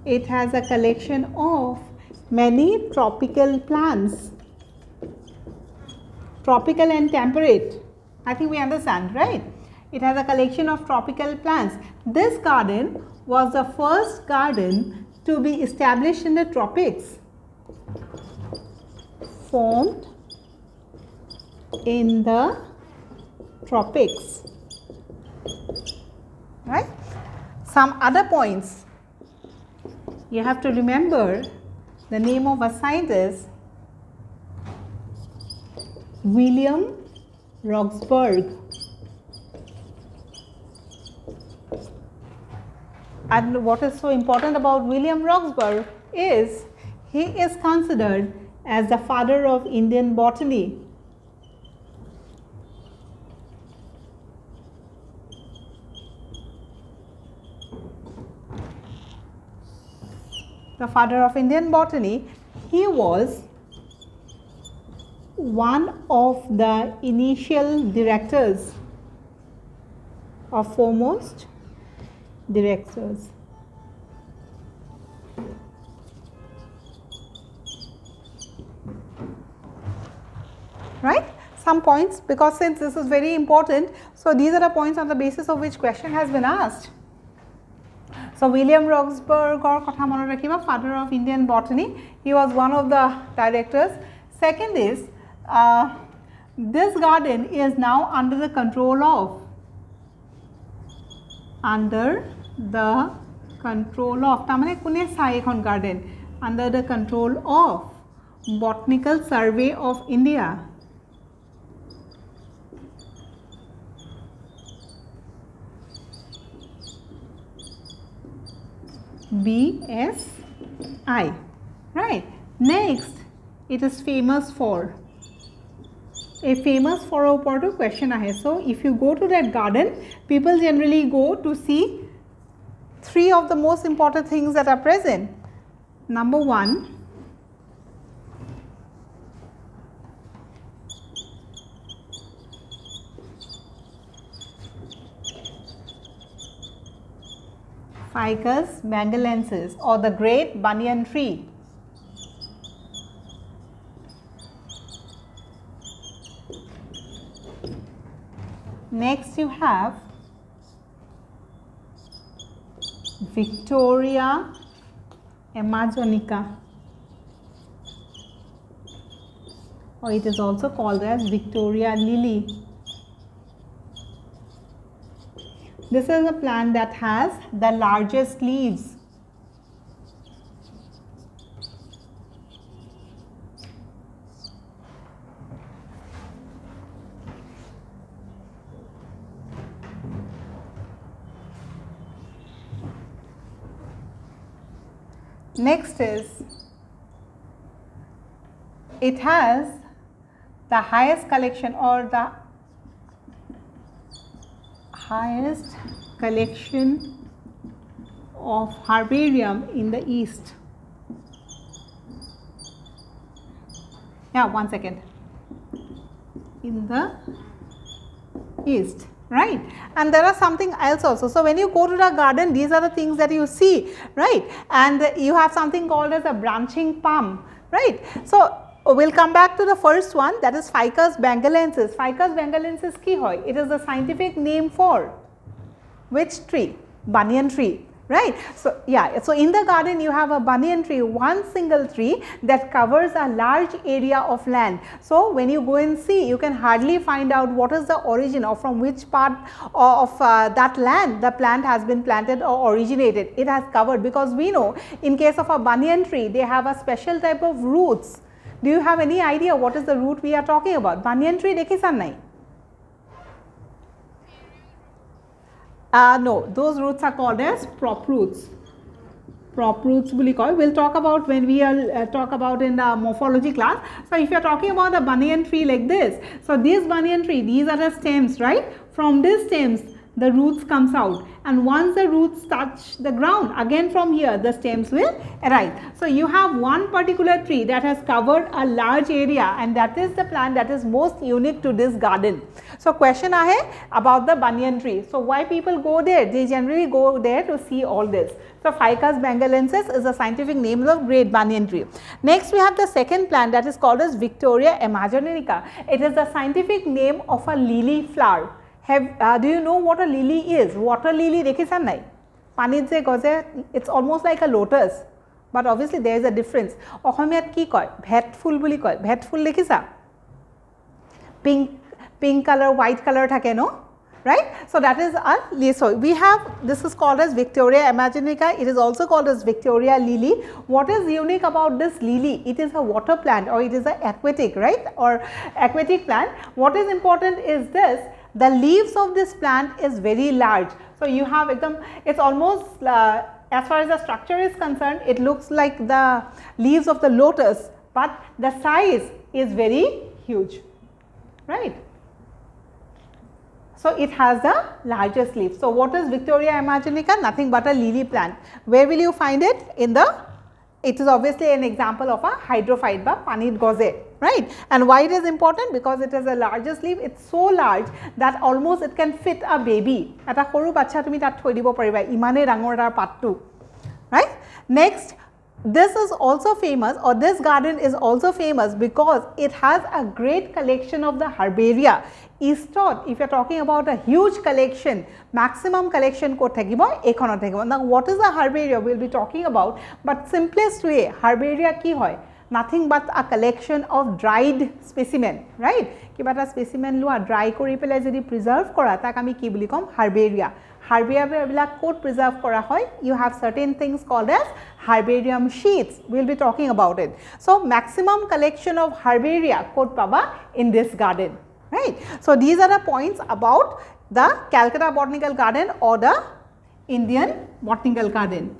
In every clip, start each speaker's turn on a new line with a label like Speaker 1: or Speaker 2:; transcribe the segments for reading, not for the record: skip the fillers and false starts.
Speaker 1: It has a collection of many tropical plants. Tropical and temperate. I think we understand, right? It has a collection of tropical plants. This garden was the first garden to be established in the tropics. Formed in the tropics. Right? Some other points. You have to remember the name of a scientist, William Roxburgh. And what is so important about William Roxburgh is he is considered as the father of Indian botany. The father of Indian botany, he was one of the initial directors or foremost directors. Right? Some points, because since this is very important, so these are the points on the basis of which question has been asked. So William Roxburgh or Kotha mone rakhiba, father of Indian botany, he was one of the directors. Second is this garden is now under the control of tamane kune sai ekhon garden under the control of Botanical Survey of India. BSI, right? Next, it is famous for. A famous for oporto question ahe. So if you go to that garden, people generally go to see three of the most important things that are present. Number one, Ficus bengalensis or the great banyan tree. Next you have Victoria amazonica, or it is also called as Victoria lily. This is a plant that has the largest leaves. Next is, it has the highest collection or the highest collection of herbarium in the East. Yeah, 1 second. In the East. Right, and there are something else also. So when you go to the garden, these are the things that you see, right? And you have something called as a branching palm, right? So we'll come back to the first one, that is Ficus bengalensis. Ficus bengalensis ki hoy? It is the scientific name for which tree? Banyan tree. Right. So yeah, so in the garden you have a banyan tree, one single tree that covers a large area of land. So when you go and see, you can hardly find out what is the origin or from which part of that land the plant has been planted or originated. It has covered, because we know in case of a banyan tree they have a special type of roots. Do you have any idea what is the root we are talking about? Banyan tree dekhisan nai? No, those roots are called as prop roots. Prop roots we'll talk about when we talk about in the morphology class. So if you are talking about a banyan tree like this, so this banyan tree, these are the stems, right? From these stems the roots comes out, and once the roots touch the ground, again from here the stems will arise. So you have one particular tree that has covered a large area, and that is the plant that is most unique to this garden. So question ahe about the banyan tree. So why people go there? They generally go there to see all this. So Ficus bengalensis is the scientific name of great banyan tree. Next we have the second plant that is called as Victoria amazonica. It is the scientific name of a lily flower. Do you know what a lily is? Water lily dekhisan nai? Panit je goje, it's almost like a lotus, but obviously there is a difference. Ohomiyat ki koy? Bhet phul boli koy. Bhet phul dekhisa? Pink color, white color thake no? Right? So that is a lily. So we have, this is called as Victoria amazonica. It is also called as Victoria lily. What is unique about this lily? It is a water plant, or it is an aquatic, right? Or aquatic plant. What is important is this: the leaves of this plant is very large. So you have it's almost as far as the structure is concerned, it looks like the leaves of the lotus, but the size is very huge, right? So it has the largest leaf. So what is Victoria amazonica? Nothing but a lily plant. Where will you find it? It is obviously an example of a hydrophyte ba panit goze, right? And why it is important? Because it has the largest leaf. It's so large that almost it can fit a baby. Eta horu bacha tumi tat thoi dibo pariba, imane rangor tar pattu, right? Next, this is also famous, or this garden is also famous because it has a great collection of the herbaria. Eastot, if you are talking about a huge collection, maximum collection ko thakibo, ekhonot thakibo. Now what is the herbaria we will be talking about, but simplest way, herbaria ki hoy? Nothing but a collection of dried specimen, right? Kiba ta specimen lua dry kori pelai jodi preserve kora, tak ami ki boli kom? Herbaria. Herbaria bilak kot preserve kora hoy, you have certain things called as herbarium sheets. We will be talking about it. So maximum collection of herbaria kot paba in this garden, right? So these are the points about the Calcutta Botanical Garden or the Indian Botanical Garden.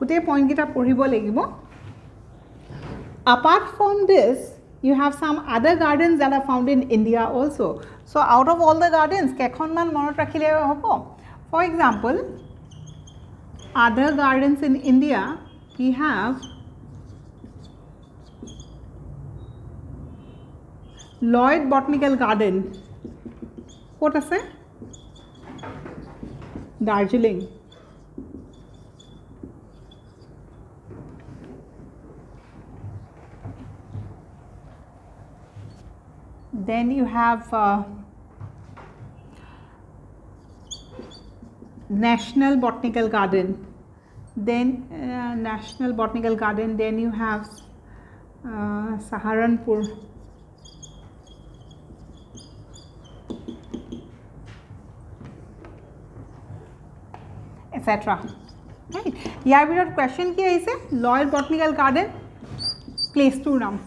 Speaker 1: Kute point kita poribo lagibo. Apart from this, you have some other gardens that are found in India also. So out of all the gardens, kekhon man monot rakhile hobo. For example, other gardens in India, we have Lloyd Botanical Garden. What is it? Darjeeling. Then you have National Botanical Garden. Then National Botanical Garden. Then you have Saharanpur. Etc. Right. Here we have question ki aise Lloyd Botanical Garden, place to now.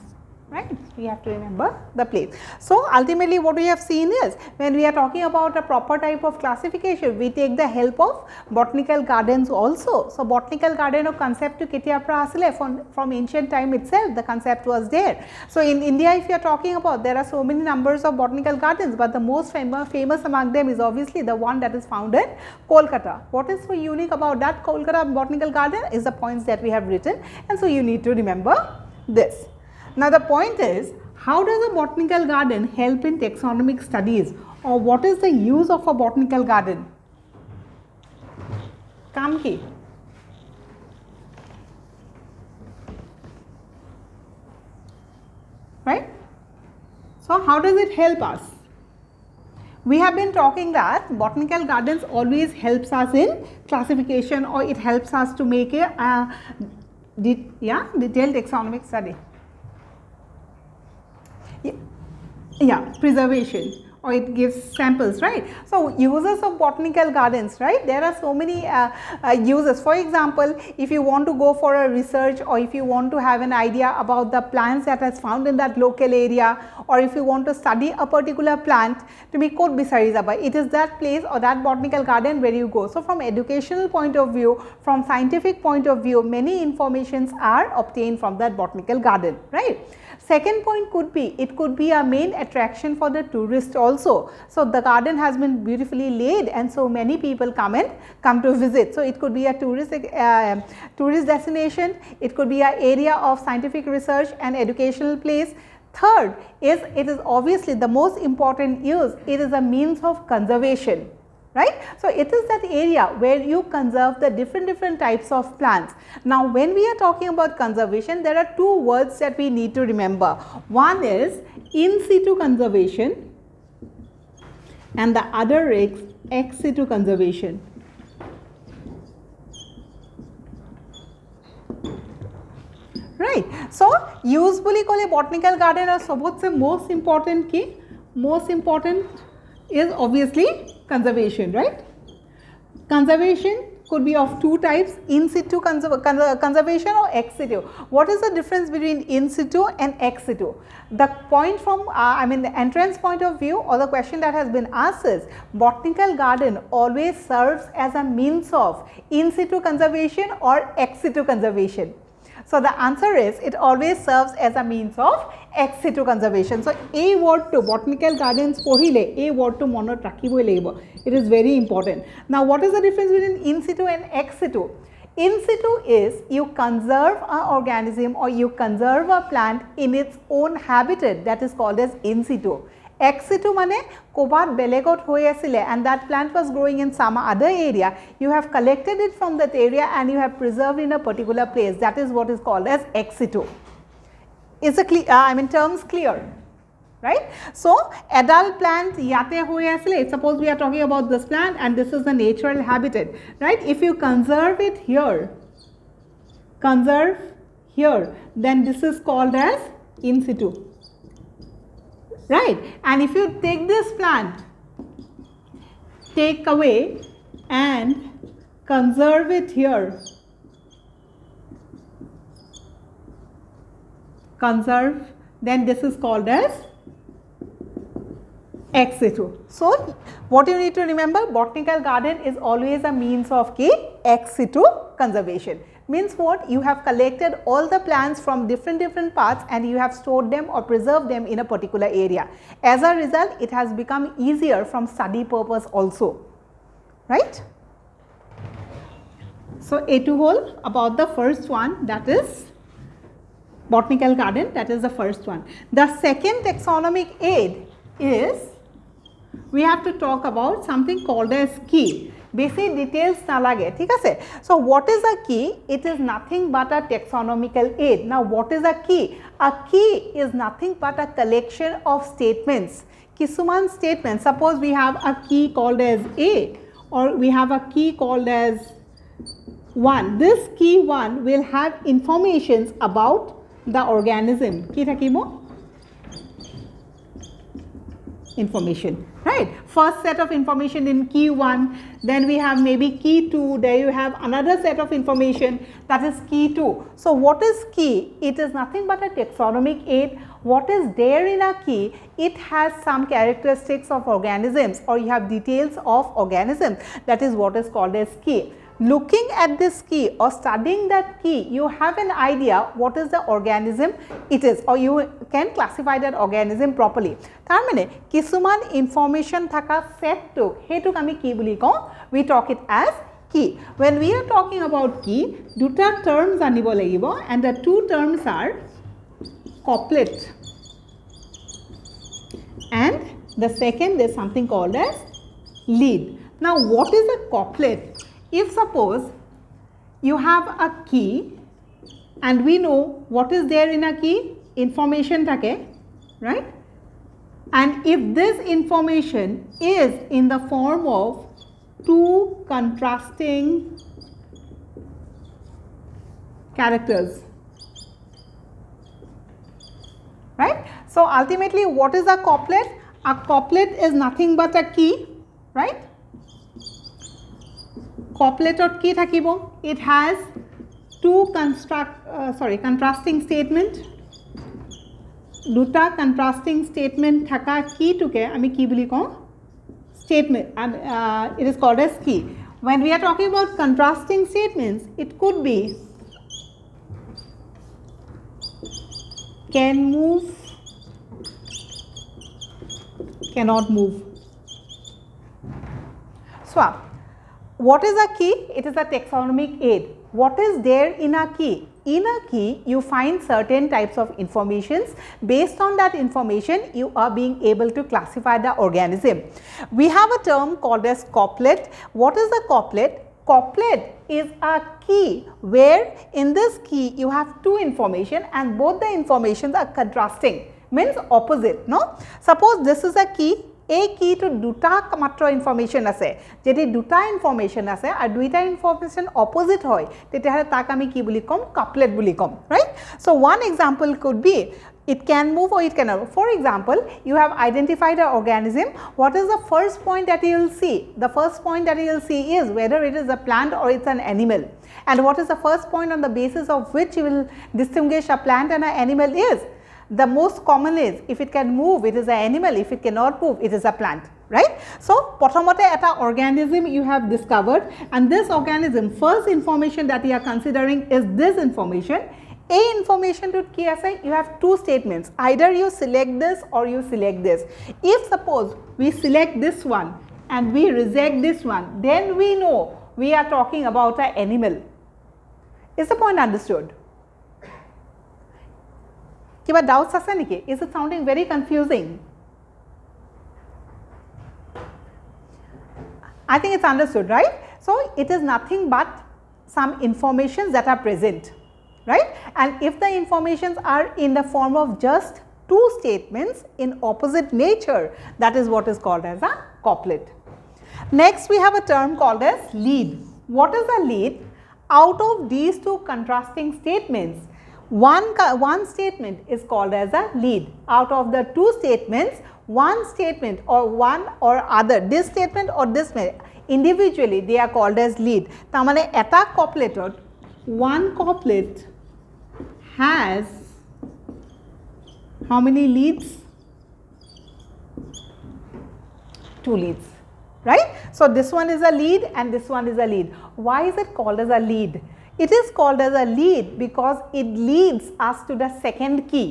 Speaker 1: Right, we have to remember the place. So ultimately what we have seen is, when we are talking about a proper type of classification, we take the help of botanical gardens also. So botanical garden of concept to Kitiapra asile from ancient time itself, the concept was there. So in India, if you are talking about, there are so many numbers of botanical gardens, but the most famous among them is obviously the one that is found in Kolkata. What is so unique about that Kolkata Botanical Garden is the points that we have written, and so you need to remember this. Now the point is, how does a botanical garden help in taxonomic studies, or what is the use of a botanical garden? Kam ki? Right? So how does it help us? We have been talking that botanical gardens always helps us in classification, or it helps us to make a detailed taxonomic study. Yeah, preservation, or it gives samples, right? So uses of botanical gardens, right? There are so many uses. For example, if you want to go for a research, or if you want to have an idea about the plants that is found in that local area, or if you want to study a particular plant, to be kot bisari jaba, it is that place or that botanical garden where you go. So from educational point of view, from scientific point of view, many informations are obtained from that botanical garden, right? Second point could be, it could be a main attraction for the tourist also. So the garden has been beautifully laid and so many people come to visit. So it could be a tourist destination, it could be an area of scientific research and educational place. Third is, it is obviously the most important use, it is a means of conservation. Right? So it is that area where you conserve the different types of plants. Now when we are talking about conservation, there are two words that we need to remember. One is in situ conservation and the other is ex situ conservation. Right? So usually kole botanical garden are sobotse most important ki? Most important is obviously conservation, right? Conservation could be of two types, in situ conservation or ex situ. What is the difference between in situ and ex situ? The point from, the entrance point of view or the question that has been asked is, botanical garden always serves as a means of in situ conservation or ex situ conservation. So the answer is, it always serves as a means of ex situ conservation. So a word to botanical gardens pohile, a word to monot rakhiboi lagibo. It is very important. Now what is the difference between in situ and ex situ? In situ is you conserve an organism or you conserve a plant in its own habitat, that is called as in situ. Ex situ mane kobat belegot hoye asile and that plant was growing in some other area, you have collected it from that area and you have preserved in a particular place, that is what is called as ex situ. Is the terms clear? Right? So adult plant yate hoye asile, suppose we are talking about this plant and this is the natural habitat, right? If you conserve it here, then this is called as in situ. Right? And if you take this plant, take away and conserve it here, then this is called as ex situ. So what you need to remember, botanical garden is always a means of ex situ conservation. Means what? You have collected all the plants from different parts and you have stored them or preserved them in a particular area. As a result, it has become easier from study purpose also, right? So A2 whole about the first one, that is botanical garden, that is the first one. The second taxonomic aid is, we have to talk about something called as key. Basic details nalage, thik ase. So what is a key? It is nothing but a taxonomical aid. Now what is a key? A key is nothing but a collection of statements. Kisuman statements, suppose we have a key called as A or we have a key called as 1. This key 1 will have informations about the organism. Ki thakibo? Information, right? First set of information in key 1, then we have maybe key 2, there you have another set of information, that is key 2. So what is key? It is nothing but a taxonomic aid. What is there in a key? It has some characteristics of organisms or you have details of organisms, that is what is called as key. Looking at this key or studying that key, you have an idea what is the organism it is, or you can classify that organism properly. Tar mane kisuman information thaka set to hetuk ami ki buli kau, we talk it as key. When we are talking about key, duta terms anibo lagibo and the two terms are couplet and the second is something called as lead. Now what is a couplet? If suppose you have a key and we know what is there in a key, information thake, right? And if this information is in the form of two contrasting characters, right? So ultimately what is a couplet? A couplet is nothing but a key, right? Coupletot ki thakibo, it has two contrasting statement, duta contrasting statement thaka key tuke ami ki buli kau statement, it is called as key. When we are talking about contrasting statements, it could be can move, cannot move. Swap. What is a key? It is a taxonomic aid. What is there in a key? In a key, you find certain types of informations. Based on that information, you are being able to classify the organism. We have a term called as couplet. What is a couplet? Couplet is a key where in this key you have two information and both the informations are contrasting, means opposite, no? Suppose this is a key. A key to দুটা মাত্ৰ information আছে, যদি দুটা information আছে আৰু দুইটা information opposite হয় তেতিয়াহ'লে তাক আমি কি বুলি ক'ম? কাপলেট বুলি ক'ম, ৰাইট? চ' one example could be it can move or it cannot move. For example, you have identified an organism. What is the first point that you will see? The first point that you will see is whether it is a plant or it's an animal. And what is the first point on the basis of which you will distinguish a plant and an animal is? The most common is if it can move, it is an animal. If it cannot move, it is a plant, right? So, protomote eta organism you have discovered, and this organism, first information that you are considering is this information. A information to ki ase, you have two statements. Either you select this or you select this. If suppose we select this one and we reject this one, then we know we are talking about an animal. Is the point understood? Kiba doubts ase niki? Is it sounding very confusing? I think it's understood, right? So, it is nothing but some informations that are present, right? And if the informations are in the form of just two statements in opposite nature, that is what is called as a couplet. Next, we have a term called as lead. What is a lead? Out of these two contrasting statements, one statement is called as a lead. Out of the two statements, one statement or one or other, this statement or this individually they are called as lead. Tamane eta couplet, one couplet has how many leads? Two leads, right? So, this one is a lead and this one is a lead. Why is it called as a lead? It is called as a lead because it leads us to the second key,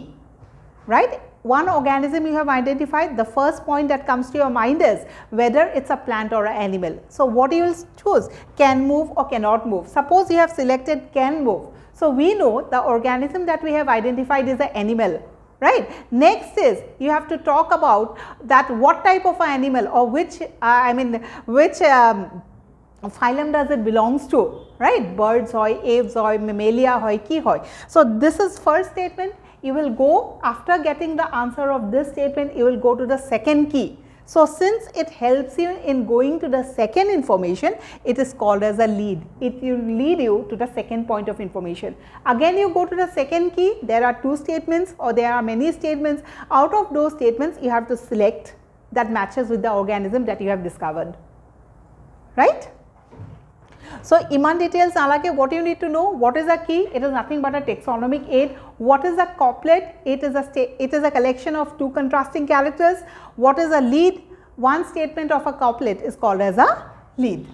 Speaker 1: right? One organism you have identified, the first point that comes to your mind is whether it's a plant or an animal. So, what you will choose? Can move or cannot move. Suppose you have selected can move. So, we know the organism that we have identified is an animal, right? Next is you have to talk about that what type of an animal or which phylum does it belongs to, right? Birds hoy, aves hoy, mammalia hoy, ki hoy. So, this is first statement. You will go after getting the answer of this statement, you will go to the second key. So, since it helps you in going to the second information, it is called as a lead. It will lead you to the second point of information. Again, you go to the second key, there are two statements or there are many statements. Out of those statements, you have to select that matches with the organism that you have discovered, right? So, iman details alake, what you need to know? What is a key? It is nothing but a taxonomic aid. What is a couplet? It is a collection of two contrasting characters. What is a lead? One statement of a couplet is called as a lead.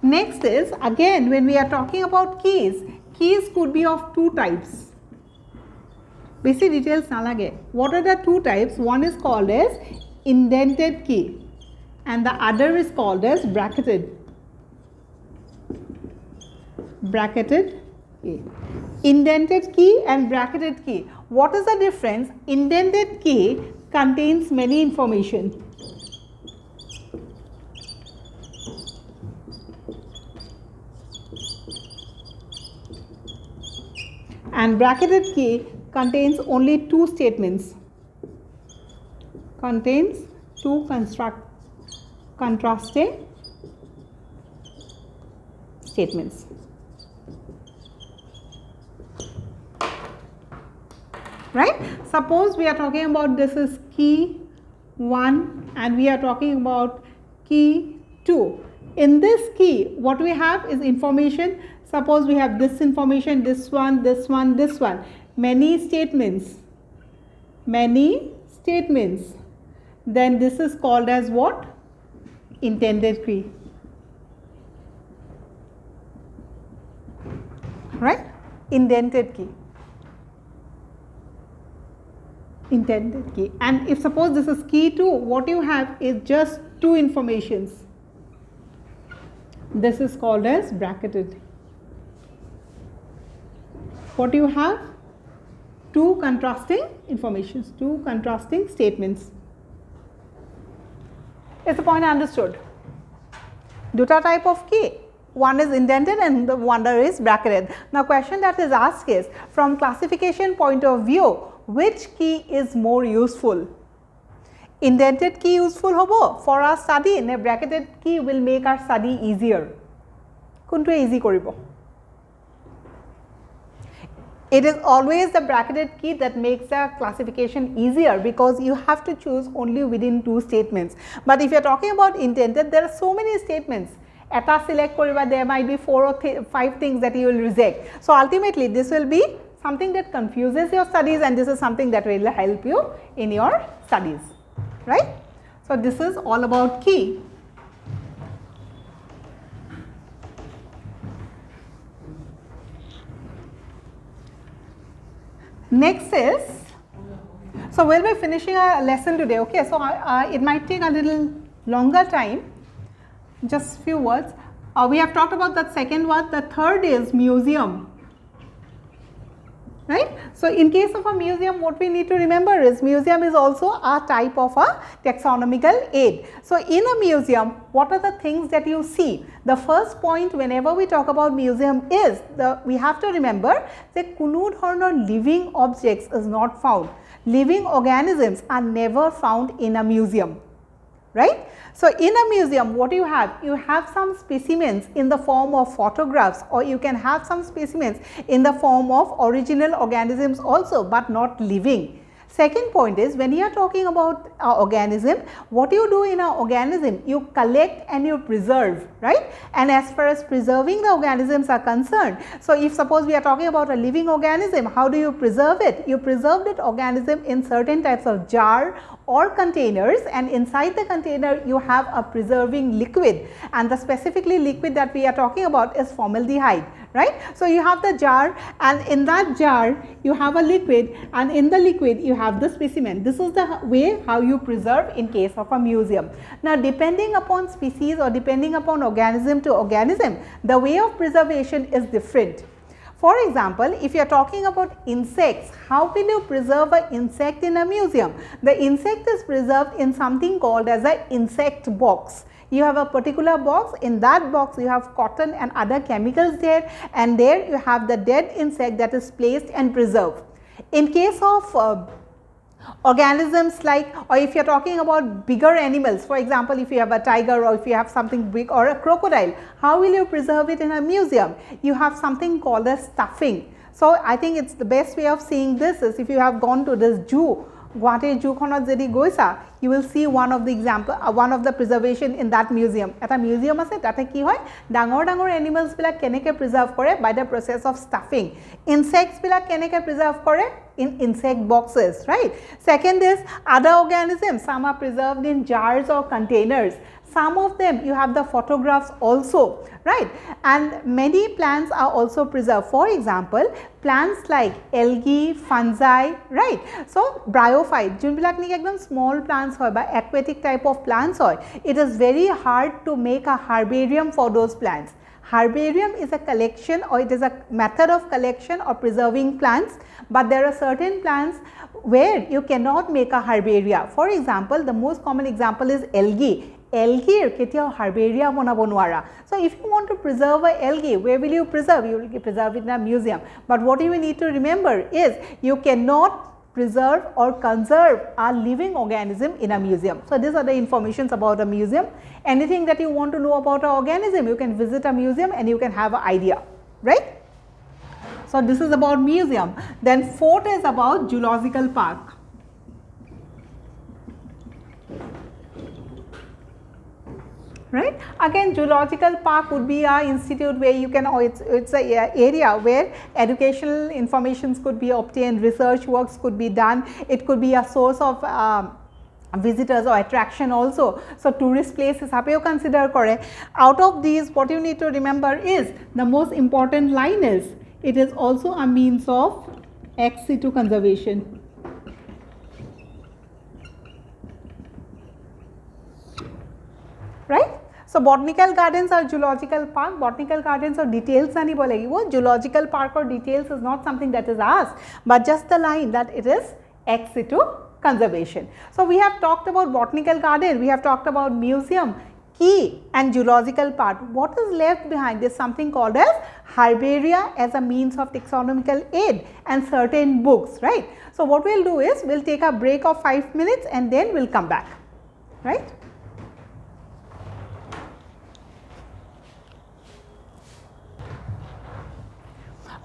Speaker 1: Next is, again, when we are talking about keys, keys could be of two types. Basic details nalage. What are the two types? One is called as indented key and the other is called as bracketed key. Indented key and bracketed key. What is the difference? Indented key contains many information. And bracketed key contains only two statements. Contains two contrasting statements. Right? Suppose we are talking about this is key 1 and we are talking about key 2. In this key, what we have is information. Suppose we have this information, this one, this one, this one. Many statements. Then this is called as what? Intended key, right? Indented key. intended key. And if suppose this is key 2, what you have is just 2 informations. This is called as bracketed. What you have? 2 contrasting informations, 2 contrasting statements. Is the point understood? Duta type of key. One is indented and the one is bracketed. Now question that is asked is, from classification point of view, which key is more useful? Indented key useful hobo for our study, and a bracketed key will make our study easier. Kuntu easy koribo. It is always the bracketed key that makes the classification easier, because you have to choose only within 2 statements. But if you are talking about indented, there are so many statements. Eta select koriba, there might be 4 or 5 things that you will reject. So ultimately this will be something that confuses your studies, and this is something that will help you in your studies, right? So this is all about key. Next is, so we'll be finishing our lesson today, okay? So it might take a little longer time, just few words. We have talked about that second word. The third is museum, right? So in case of a museum, what we need to remember is museum is also a type of a taxonomical aid. So in a museum, what are the things that you see? The first point whenever we talk about museum is, we have to remember that kuno dhoroner living objects is not found. Living organisms are never found in a museum, right? So in a museum, what you have? You have some specimens in the form of photographs, or you can have some specimens in the form of original organisms also, but not living. Second point is, when you are talking about an organism, what you do in an organism, you collect and you preserve, right? And as far as preserving the organisms are concerned, so if suppose we are talking about a living organism, how do you preserve it? You preserve that organism in certain types of jar or containers, and inside the container you have a preserving liquid, and the specifically liquid that we are talking about is formaldehyde, right? So you have the jar, and in that jar you have a liquid, and in the liquid you have the specimen. This is the way how you preserve in case of a museum. Now depending upon species or depending upon organism to organism, the way of preservation is different. For example, if you are talking about insects, how can you preserve an insect in a museum? The insect is preserved in something called as an insect box. You have a particular box, in that box you have cotton and other chemicals there, and there you have the dead insect that is placed and preserved. In case of organisms like, or if you are talking about bigger animals, for example, if you have a tiger or if you have something big or a crocodile, how will you preserve it in a museum? You have something called as stuffing. So I think it's the best way of seeing this is, if you have gone to this zoo, Guwahati Zoo khonot jodi goisa, you will see one of the example, one of the preservation in that museum. Eta museum ase, tate ki hoy, dangor animals bilak keneke preserve kore by the process of stuffing. Insects bilak keneke preserve kore in insect boxes, right? Second is other organisms, some are preserved in jars or containers. Some of them you have the photographs also, right? And many plants are also preserved. For example, plants like algae, fungi, right? So bryophyte, junbilak niki ekdom small plants hoy ba aquatic type of plants hoy, it is very hard to make a herbarium for those plants. Herbarium is a collection, or it is a method of collection or preserving plants, but there are certain plants where you cannot make a herbaria. For example, the most common example is algae. Algae ketiao herbaria bonabo nwara. So if you want to preserve a algae, where will you preserve? You will preserve it in a museum. But what you need to remember is, you cannot preserve or conserve a living organism in a museum. So these are the informations about a museum. Anything that you want to know about an organism, you can visit a museum and you can have an idea, right? So this is about museum. Then fourth is about zoological park. Right? Again, zoological park would be a institute where you can, or it's a area where educational informations could be obtained, research works could be done, it could be a source of visitors or attraction also. So tourist places hapeyo consider kore. Out of these, what you need to remember is, the most important line is, it is also a means of ex situ conservation. So botanical gardens or zoological park, botanical gardens or details nahi bolegi, wo zoological park or details is not something that is asked, but just the line that it is ex situ conservation. So we have talked about botanical garden, we have talked about museum, key and zoological park. What is left behind is something called as herbaria as a means of taxonomical aid and certain books, right. So what we will do is we will take a break of 5 minutes and then we will come back, right.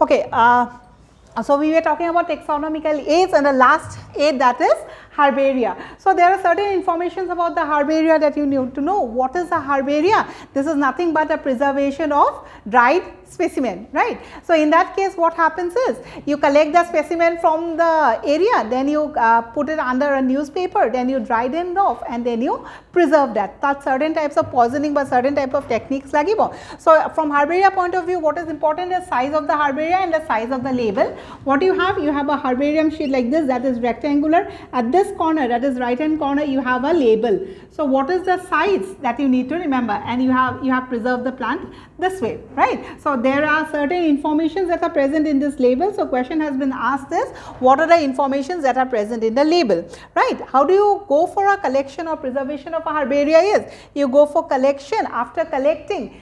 Speaker 1: Okay, so we were talking about taxonomical aids and the last aid, that is herbaria. So there are certain informations about the herbaria that you need to know. What is a herbaria? This is nothing but a preservation of dried specimen, right. So in that case what happens is you collect the specimen from the area, then you put it under a newspaper, then you dry it off and then you preserve that. That's certain types of poisoning but certain type of techniques lagibo. So from herbaria point of view, what is important is size of the herbaria and the size of the label. What you have a herbarium sheet like this, that is rectangular. At this corner, that is right hand corner, you have a label. So what is the size that you need to remember, and you have preserved the plant this way, right. So there are certain informations that are present in this label. So question has been asked is, what are the informations that are present in the label, right. How do you go for a collection or preservation of a herbaria is, you go for collection. After collecting,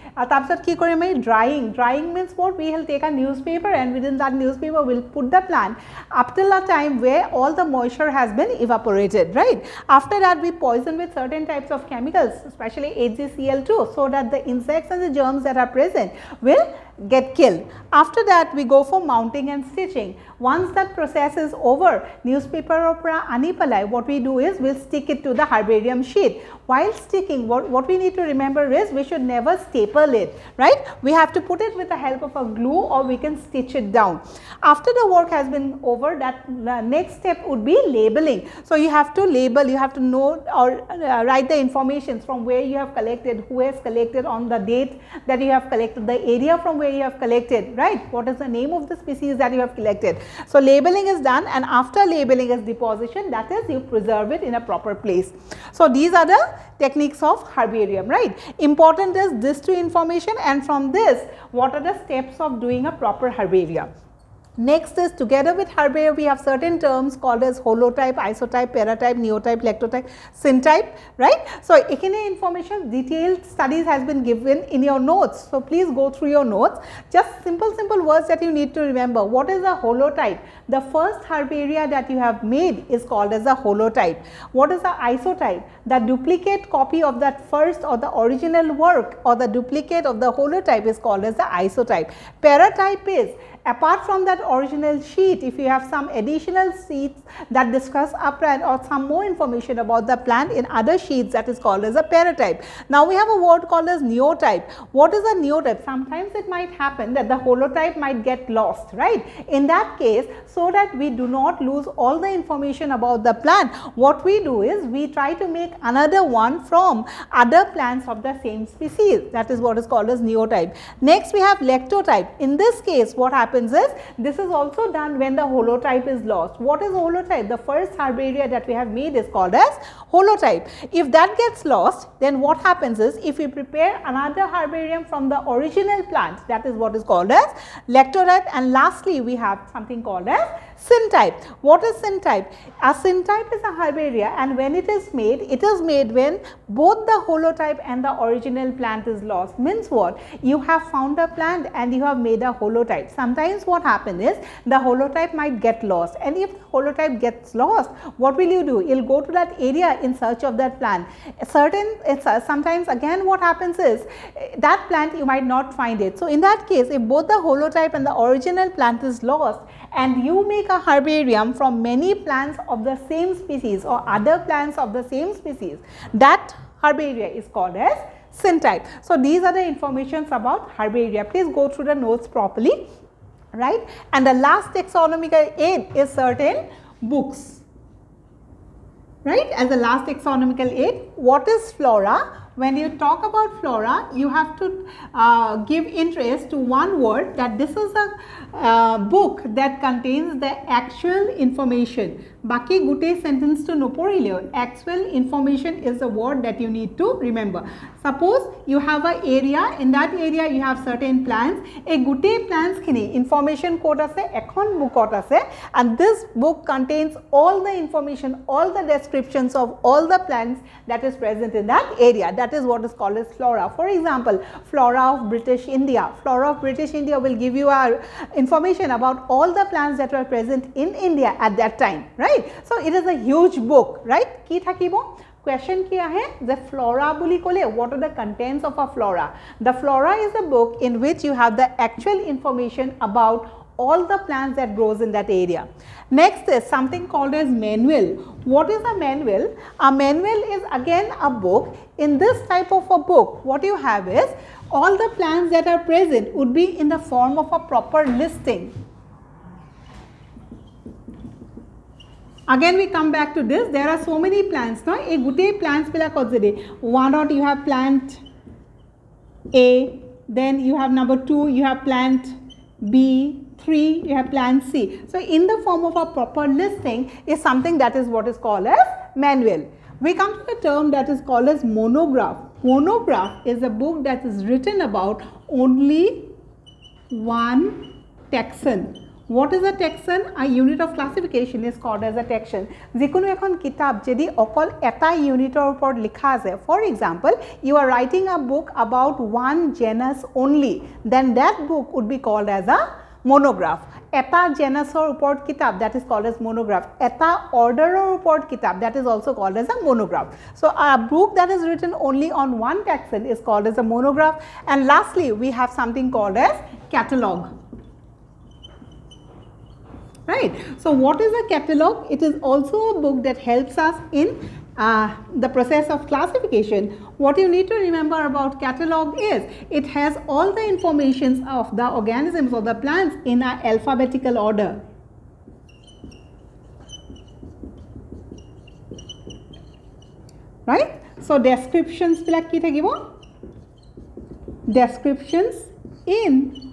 Speaker 1: drying. Drying means what? We will take a newspaper and within that newspaper we will put the plant up till a time where all the moisture has been evaporated, right. After that we poison with certain types of chemicals, especially HgCl2, so that the insects and the germs that are present will get killed. After that we go for mounting and stitching. Once that process is over, newspaper opera anipalai, what we do is we will stick it to the herbarium sheet. While sticking, what we need to remember is we should never staple it, right. We have to put it with the help of a glue or we can stitch it down. After the work has been over, that next step would be labeling. So you have to label, you have to know or write the information from where you have collected, who has collected, on the date that you have collected, the area from where you have collected, right. What is the name of the species that you have collected. So labeling is done, and after labeling is deposition, that is you preserve it in a proper place. So these are the techniques of herbarium, right. Important is this two information, and from this what are the steps of doing a proper herbarium. Next is, together with herbaria we have certain terms called as holotype, isotype, paratype, neotype, lectotype, syntype, right. So ekine information, detailed studies has been given in your notes. So please go through your notes. Just simple words that you need to remember. What is a holotype? The first herbaria that you have made is called as a holotype. What is the isotype? The duplicate copy of that first or the original work or the duplicate of the holotype is called as the isotype. Paratype is, apart from that original sheet, if you have some additional sheets that discuss a plant or some more information about the plant in other sheets, that is called as a paratype. Now we have a word called as neotype. What is a neotype? Sometimes it might happen that the holotype might get lost, right. In that case, so that we do not lose all the information about the plant, what we do is we try to make another one from other plants of the same species. That is what is called as neotype. Next we have lectotype. In this case what happens is, this is also done when the holotype is lost. What is holotype? The first herbaria that we have made is called as holotype. If that gets lost, then what happens is, if we prepare another herbarium from the original plant, that is what is called as lectotype. And lastly we have something called as syntype. What is syntype? A syntype is a herbaria, and when it is made when both the holotype and the original plant is lost. Means what? You have found a plant and you have made a holotype. Sometimes what happens is the holotype might get lost, and if the holotype gets lost, what will you do? You will go to that area in search of that plant. Sometimes again what happens is that plant you might not find it. So in that case, if both the holotype and the original plant is lost and you make a herbarium from many plants of the same species or other plants of the same species, that herbaria is called as syntype. So these are the informations about herbaria. Please go through the notes properly, right. And the last taxonomical aid is certain books, right. As the last taxonomical aid, what is flora? When you talk about flora, you have to give interest to one word, that this is a book that contains the actual information, Baki gute sentence to noporileও actual information is the word that you need to remember. Suppose you have an area, in that area you have certain plants. A gute plants khini information code ase, ekhon bookot ase, and this book contains all the information, all the descriptions of all the plants that is present in that area. That is what is called as flora. For example, flora of British India. Flora of British India will give you information about all the plants that were present in India at that time, right? So it is a huge book, right? Ki thakibo? Question kiya hai? The flora buli kole, what are the contents of a flora? The flora is a book in which you have the actual information about all the plants that grows in that area. Next is something called as manual. What is a manual? A manual is again a book. In this type of a book, what you have is all the plants that are present would be in the form of a proper listing. Again we come back to this, there are so many plants, no? A gute plants bilakot jodi one out you have plant A, then you have number 2 you have plant B, 3 you have plant C. So in the form of a proper listing is something that is what is called as manual. We come to the term that is called as monograph. Monograph is a book that is written about only one taxon. What is a taxon? A unit of classification is called as a taxon. Jikono ekhon kitab jedi okol eta unitor upor likha ase. For example, you are writing a book about one genus only, then that book would be called as a monograph. Eta genus or upor kitab, that is called as monograph. Eta order or upor kitab, that is also called as a monograph. So a book that is written only on one taxon is called as a monograph. And lastly, we have something called as catalog. Right. So what is a catalog? It is also a book that helps us in the process of classification. What you need to remember about catalog is it has all the information of the organisms or the plants in an alphabetical order. Right. So descriptions bilak ki thakibo? Descriptions in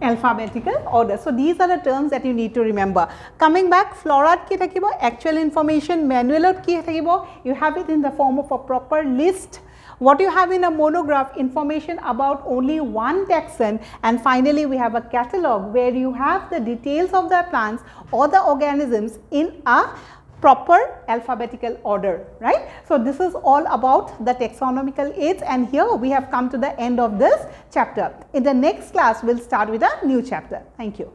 Speaker 1: alphabetical order. So these are the terms that you need to remember. Coming back, flora ki thakibo, actual information, manual ki thakibo, you have it in the form of a proper list. What you have in a monograph, information about only one taxon, and finally we have a catalog where you have the details of the plants or the organisms in a proper alphabetical order, right? So this is all about the taxonomical aids, and here we have come to the end of this chapter. In the next class, we'll start with a new chapter. Thank you.